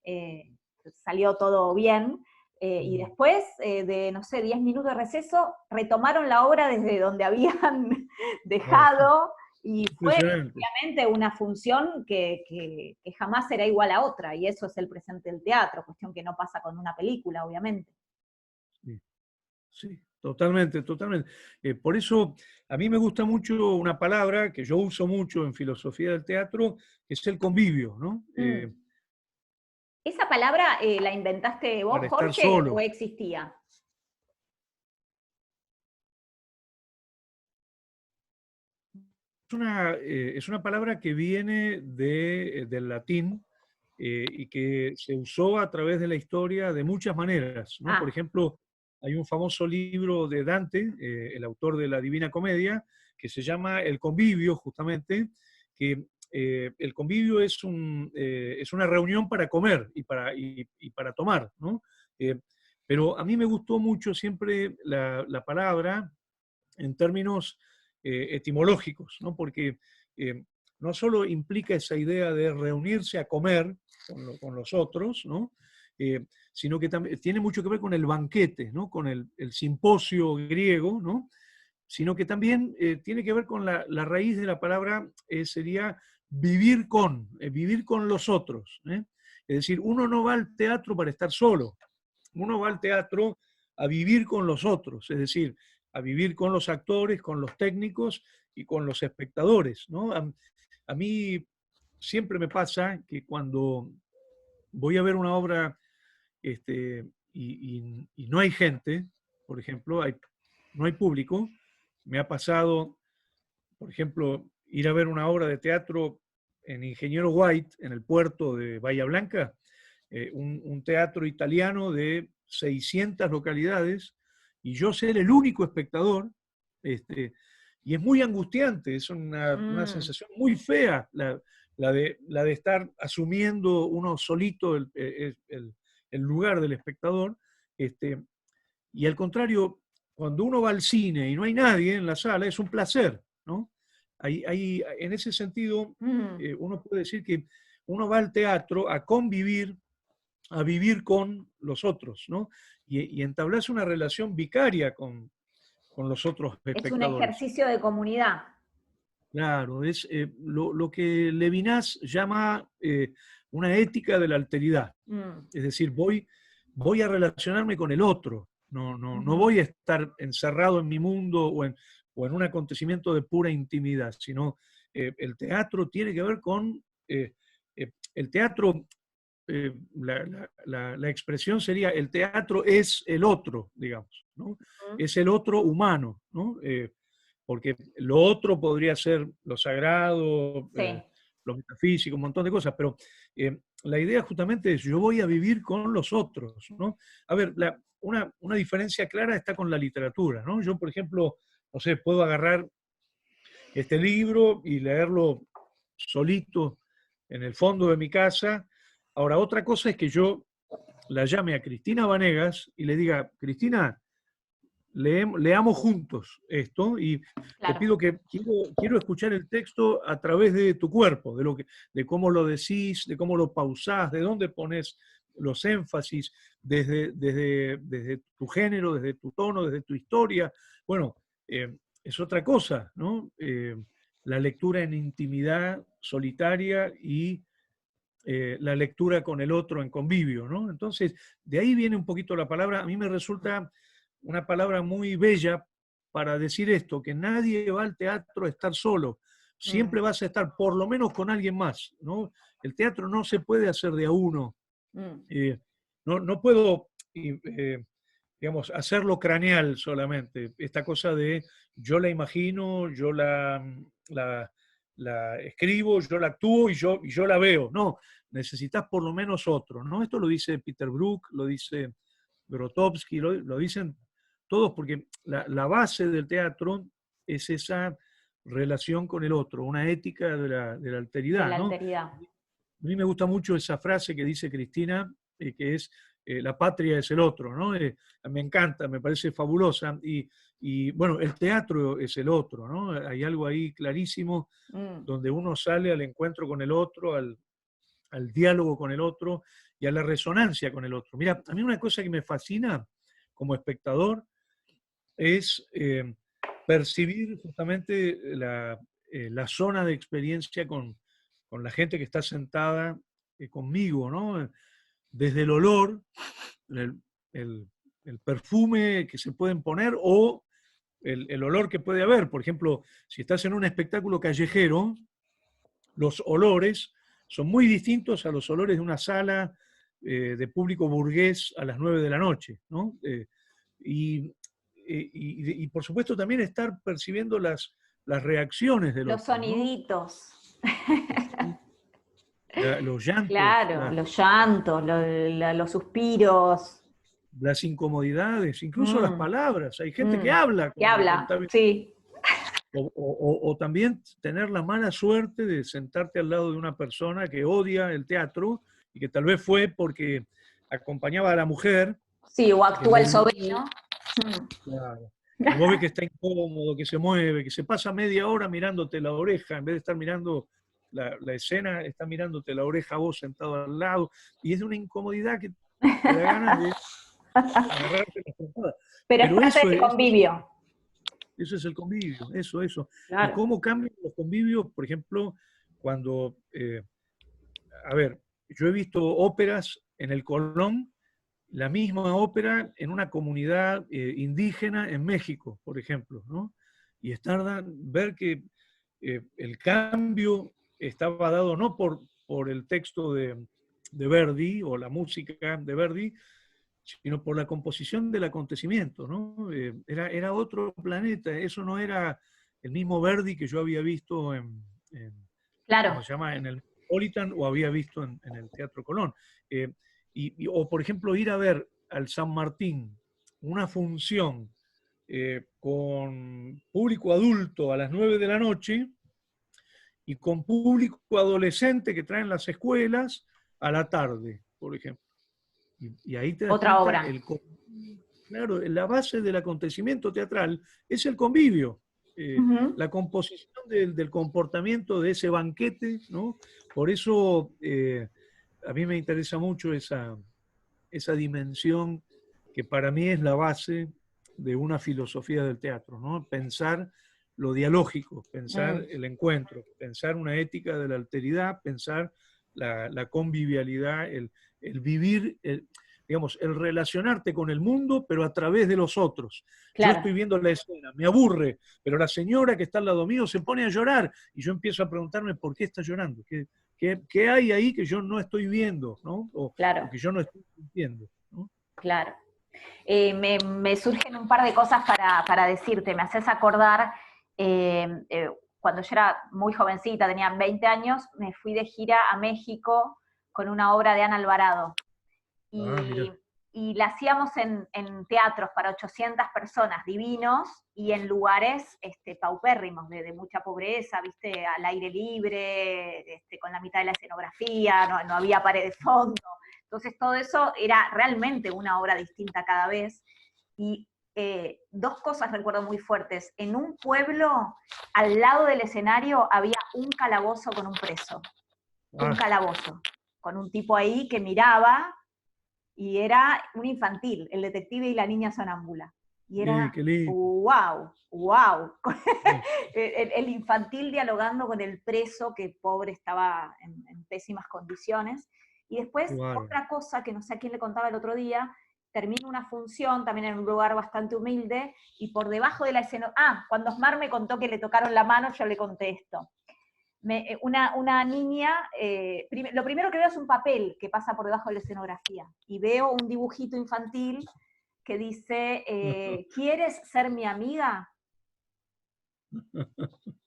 eh, salió todo bien, y Mm, después de, no sé, 10 minutos de receso, retomaron la obra desde donde habían wow, qué dejado, y fue impresionante. obviamente una función que jamás será igual a otra, y eso es el presente del teatro, cuestión que no pasa con una película, obviamente. Sí, sí, totalmente, totalmente. Por eso a mí me gusta mucho una palabra que yo uso mucho en filosofía del teatro, que es el convivio, ¿no? Mm. ¿Esa palabra la inventaste vos, Para estar Jorge, o solo. existía? Es una palabra que viene del latín y que se usó a través de la historia de muchas maneras, ¿no? Por Ah, ejemplo, hay un famoso libro de Dante, el autor de la Divina Comedia, que se llama El Convivio, justamente, que el convivio es una reunión para comer y para tomar, ¿no? Eh, pero a mí me gustó mucho siempre la palabra en términos etimológicos, ¿no? Porque no solo implica esa idea de reunirse a comer con los otros, ¿no? Sino que también tiene mucho que ver con el banquete, ¿no? Con el simposio griego, ¿no? Sino que también tiene que ver con la raíz de la palabra, sería vivir con los otros. ¿Eh? Es decir, uno no va al teatro para estar solo, uno va al teatro a vivir con los otros, es decir, a vivir con los actores, con los técnicos y con los espectadores. ¿No? A mí siempre me pasa que cuando voy a ver una obra y no hay gente, por ejemplo, no hay público, me ha pasado, por ejemplo, ir a ver una obra de teatro en Ingeniero White, en el puerto de Bahía Blanca, un teatro italiano de 600 localidades, y yo ser el único espectador, y es muy angustiante, es una sensación muy fea la de estar asumiendo uno solito el lugar del espectador, y al contrario, cuando uno va al cine y no hay nadie en la sala, es un placer, ¿no? En ese sentido, uno puede decir que uno va al teatro a convivir, a vivir con los otros, ¿no? Y entablarse una relación vicaria con los otros Es un espectadores. ejercicio de comunidad. Claro, es lo que Levinas llama una ética de la alteridad. Es decir, voy a relacionarme con el otro, no voy a estar encerrado en mi mundo o en un acontecimiento de pura intimidad, sino el teatro tiene que ver con, el teatro, la expresión sería, el teatro es el otro, digamos, ¿no? Es el otro humano, ¿no? Porque lo otro podría ser lo sagrado, Sí. lo metafísico, un montón de cosas, pero la idea justamente es yo voy a vivir con los otros, ¿no? A ver, una diferencia clara está con la literatura, ¿no? Yo, por ejemplo, no sé, puedo agarrar este libro y leerlo solito en el fondo de mi casa. Ahora, otra cosa es que yo la llame a Cristina Vanegas y le diga, Cristina, leamos juntos esto y te Claro. pido que quiero escuchar el texto a través de tu cuerpo, de cómo lo decís, de cómo lo pausás, de dónde pones los énfasis, desde tu género, desde tu tono, desde tu historia. Bueno, es otra cosa, ¿no? La lectura en intimidad solitaria y la lectura con el otro en convivio, ¿no? Entonces, de ahí viene un poquito la palabra. A mí me resulta una palabra muy bella para decir esto, que nadie va al teatro a estar solo, siempre vas a estar por lo menos con alguien más, ¿no? El teatro no se puede hacer de a uno. No puedo, digamos, hacerlo craneal solamente. Esta cosa de yo la imagino, yo la escribo, yo la actúo y yo la veo. No, necesitas por lo menos otro, ¿no? Esto lo dice Peter Brook, lo dice Grotowski, lo dicen todos, porque la base del teatro es esa relación con el otro, una ética de la De alteridad, la ¿no? alteridad. A mí me gusta mucho esa frase que dice Cristina, que es la patria es el otro, ¿no? Me encanta, me parece fabulosa. Y bueno, el teatro es el otro, ¿no? Hay algo ahí clarísimo donde uno sale al encuentro con el otro, al diálogo con el otro y a la resonancia con el otro. Mira, a mí una cosa que me fascina como espectador es percibir justamente la zona de experiencia con la gente que está sentada conmigo, ¿no? Desde el olor, el, el- el perfume que se pueden poner o el olor que puede haber. Por ejemplo, si estás en un espectáculo callejero, los olores son muy distintos a los olores de una sala de público burgués a las 9 de la noche, ¿no? Y, y por supuesto también estar percibiendo las reacciones del Los otro, ¿no? soniditos. Los llantos, Claro, los llantos, los suspiros. las incomodidades, incluso las Mm, palabras. Hay gente que mm. habla ¿Qué cuando habla? está viendo. Sí. O también tener la mala suerte de sentarte al lado de una persona que odia el teatro y que tal vez fue porque acompañaba a la mujer Sí, o que actúa lo el obligó. sobrino. Mm. Claro. Y vos ves que está incómodo, que se mueve, que se pasa media hora mirándote la oreja, en vez de estar mirando la escena, está mirándote la oreja a vos sentado al lado, y es de una incomodidad que te da ganas de agarrarte la trompada. Pero es Pero parte eso del es, convivio. eso es el convivio, eso. Y Claro. cómo cambian los convivios, por ejemplo, cuando, a ver, yo he visto óperas en el Colón, la misma ópera en una comunidad indígena en México, por ejemplo, ¿no? Y ver que el cambio estaba dado no por el texto de Verdi o la música de Verdi, sino por la composición del acontecimiento, ¿no? Era otro planeta, eso no era el mismo Verdi que yo había visto en Claro. como se llama, en el Metropolitan o había visto en el Teatro Colón. O, por ejemplo, ir a ver al San Martín una función con público adulto a las 9 de la noche y con público adolescente que traen las escuelas a la tarde, por ejemplo. Y ahí te das Otra cuenta, obra. claro, la base del acontecimiento teatral es el convivio, Ujú. la composición del comportamiento de ese banquete, ¿no? Por eso a mí me interesa mucho esa dimensión que para mí es la base de una filosofía del teatro, ¿no? Pensar lo dialógico, pensar Mm, el encuentro, pensar una ética de la alteridad, pensar la convivialidad, el vivir, digamos, el relacionarte con el mundo, pero a través de los otros. Yo claro. estoy viendo la escena, me aburre, pero la señora que está al lado mío se pone a llorar y yo empiezo a preguntarme por qué está llorando, qué hay ahí que yo no estoy viendo, ¿no? O Claro, que yo no estoy sintiendo, ¿no? claro. Me surgen un par de cosas para decirte. Me haces acordar, eh, eh, cuando yo era muy jovencita, tenía 20 años, me fui de gira a México con una obra de Ana Alvarado. Ah, Y, mira. y la hacíamos en teatros para 800 personas, divinos, y en lugares paupérrimos, de mucha pobreza, viste, al aire libre, con la mitad de la escenografía, no había pared de fondo. Entonces todo eso era realmente una obra distinta cada vez. Y dos cosas recuerdo muy fuertes. En un pueblo, al lado del escenario, había un calabozo con un preso. Un Ah, calabozo. Con un tipo ahí que miraba, y era un infantil, el detective y la niña sonámbula. Y sí, era, qué lindo. wow, wow. Sí, El infantil dialogando con el preso, que pobre estaba en pésimas condiciones. Y después, qué bárbaro. otra cosa que no sé a quién le contaba el otro día, termina una función también en un lugar bastante humilde, y por debajo de la escena, cuando Osmar me contó que le tocaron la mano, yo le conté esto. Una niña, lo primero que veo es un papel que pasa por debajo de la escenografía, y veo un dibujito infantil que dice, ¿quieres ser mi amiga?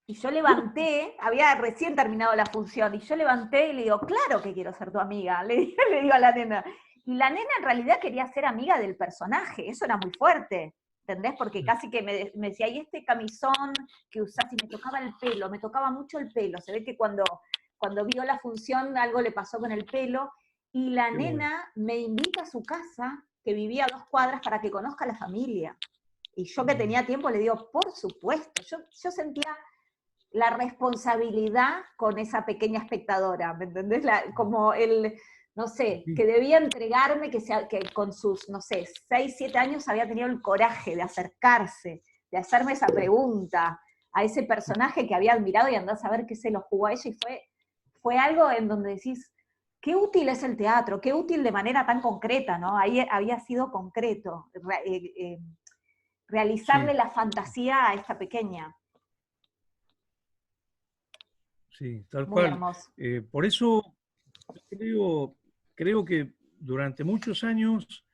Y yo levanté, había recién terminado la función, y yo levanté y le digo, claro que quiero ser tu amiga, le digo a la nena. Y la nena en realidad quería ser amiga del personaje, eso era muy fuerte, ¿entendés? Porque casi que me decía, ¿y este camisón que usás? Y me tocaba el pelo, me tocaba mucho el pelo. Se ve que cuando vio la función algo le pasó con el pelo, y la Qué bueno. nena me invita a su casa, que vivía a 2 cuadras, para que conozca a la familia. Y yo, que Mm, tenía tiempo, le digo, por supuesto, yo sentía la responsabilidad con esa pequeña espectadora, ¿me entendés? Como el, no sé, sí, que debía entregarme, que con sus, no sé, 6, 7 años había tenido el coraje de acercarse, de hacerme esa pregunta a ese personaje que había admirado, y andás a ver qué se lo jugó a ella, y fue algo en donde decís, qué útil es el teatro, qué útil de manera tan concreta, ¿no? Ahí había sido concreto, realizarle sí, la fantasía a esta pequeña. sí, tal Muy cual. hermoso. Por eso creo, creo que durante muchos años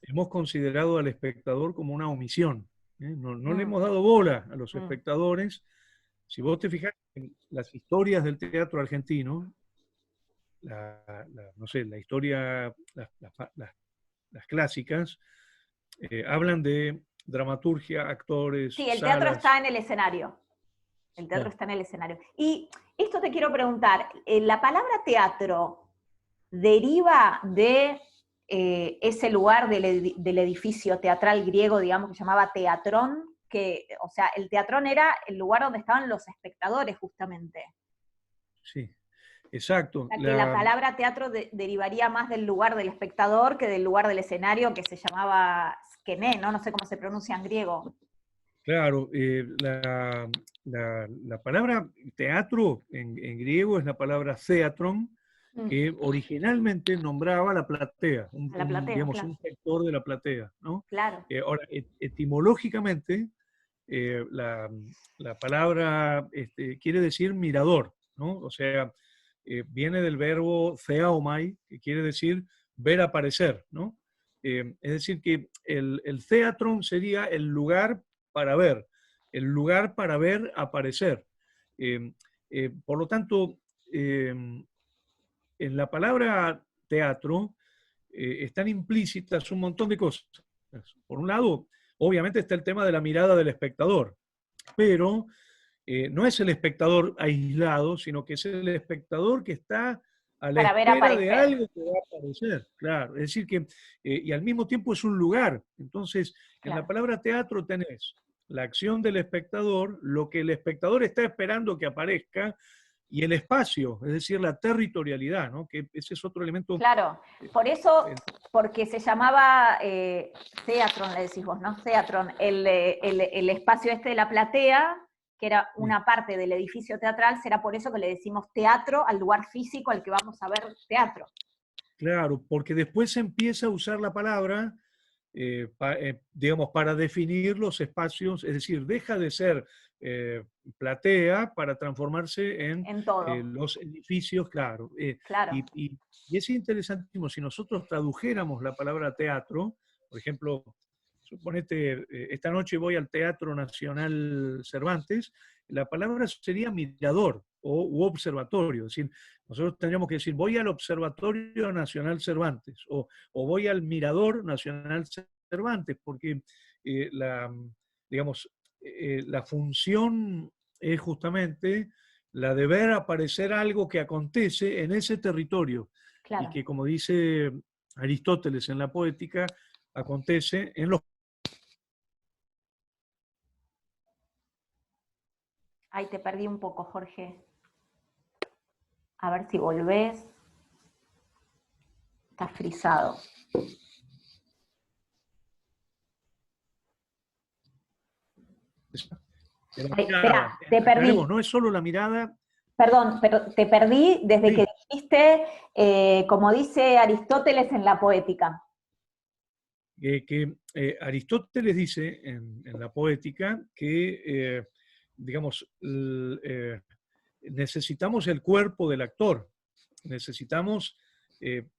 hemos considerado al espectador como una omisión. No le Mm, hemos dado bola a los mm. espectadores. Si vos te fijas en las historias del teatro argentino, no sé, la historia, las clásicas, hablan de dramaturgia, actores, Sí, el teatro está salas. en el escenario. El teatro Claro. está en el escenario. Y esto te quiero preguntar, ¿la palabra teatro deriva de ese lugar del edificio teatral griego, digamos, que se llamaba teatrón? Que, o sea, el teatrón era el lugar donde estaban los espectadores, justamente. Sí, exacto. O sea, que la palabra teatro derivaría más del lugar del espectador que del lugar del escenario, que se llamaba skene, ¿no? No sé cómo se pronuncia en griego. Claro, la palabra teatro en griego es la palabra theatron, Mm, que originalmente nombraba la platea, a la platea, digamos, claro. un sector de la platea, ¿no? Claro. Ahora, etimológicamente, la, la palabra quiere decir mirador, ¿no? O sea, viene del verbo theaomai, que quiere decir ver aparecer, ¿no? Es decir, que el theatron sería el lugar para ver, el lugar para ver aparecer. Eh, Por lo tanto, en la palabra teatro están implícitas un montón de cosas. Por un lado, obviamente está el tema de la mirada del espectador, pero no es el espectador aislado, sino que es el espectador que está a la Para ver espera de aparecer. algo que va a aparecer, claro. Es decir, que, y al mismo tiempo es un lugar. Entonces, en la Claro. palabra teatro tenés la acción del espectador, lo que el espectador está esperando que aparezca, y el espacio, es decir, la territorialidad, ¿no? Que ese es otro elemento. Claro, por eso, porque se llamaba Theatron, le decís vos, ¿no? Theatron, el espacio este de la platea, que era una parte del edificio teatral, será por eso que le decimos teatro al lugar físico al que vamos a ver teatro. Claro, porque después se empieza a usar la palabra, digamos, para definir los espacios, es decir, deja de ser platea para transformarse En todo. los edificios, claro. Claro. Y es interesantísimo, si nosotros tradujéramos la palabra teatro, por ejemplo, suponete, esta noche voy al Teatro Nacional Cervantes, la palabra sería mirador u observatorio, es decir, nosotros tendríamos que decir, voy al Observatorio Nacional Cervantes o voy al Mirador Nacional Cervantes, porque digamos, la función es justamente la de ver aparecer algo que acontece en ese territorio Claro. y que, como dice Aristóteles en la Poética, acontece en los... Ahí te perdí un poco, Jorge. A ver si volvés. Estás frisado. Espera, te perdí. No es solo la mirada. Perdón, pero te perdí desde que dijiste, como dice Aristóteles en la Poética. Que Aristóteles dice en la Poética que, digamos, necesitamos el cuerpo del actor, necesitamos,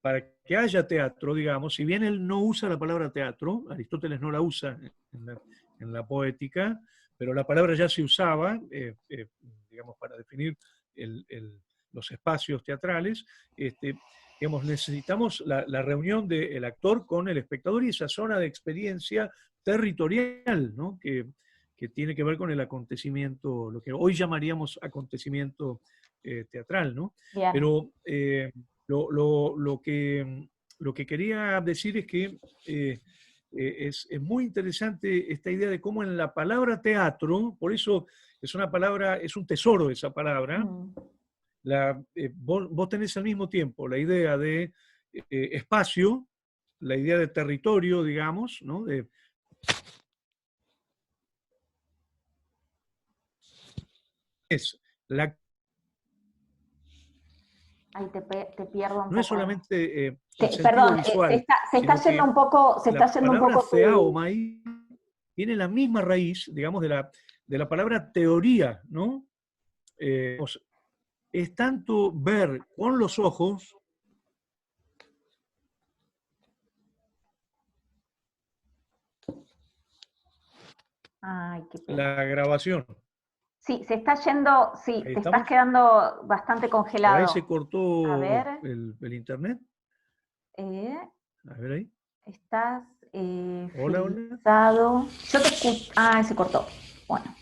para que haya teatro, digamos, si bien él no usa la palabra teatro, Aristóteles no la usa en la Poética, pero la palabra ya se usaba, digamos, para definir los espacios teatrales, digamos, necesitamos la reunión del actor con el espectador y esa zona de experiencia territorial, ¿no? que tiene que ver con el acontecimiento, lo que hoy llamaríamos acontecimiento teatral, ¿no? Bien. Pero lo que quería decir es que es muy interesante esta idea de cómo en la palabra teatro, por eso es una palabra, es un tesoro esa palabra, vos tenés al mismo tiempo la idea de espacio, la idea de territorio, digamos, ¿no? Es la... Ahí te pierdo un poco. No es solamente el sentido perdón, visual. se está yendo un poco. Se está yendo un poco. La palabra theaomai tiene la misma raíz, digamos, de la palabra teoría, ¿no? Es tanto ver con los ojos. Ay, qué pena. La grabación. Sí, se está yendo, sí, te estás quedando bastante congelado. Por ahí se cortó a ver, el internet. A ver ahí. Estás Hola, frisado. Yo te escucho. Ah, se cortó. Bueno.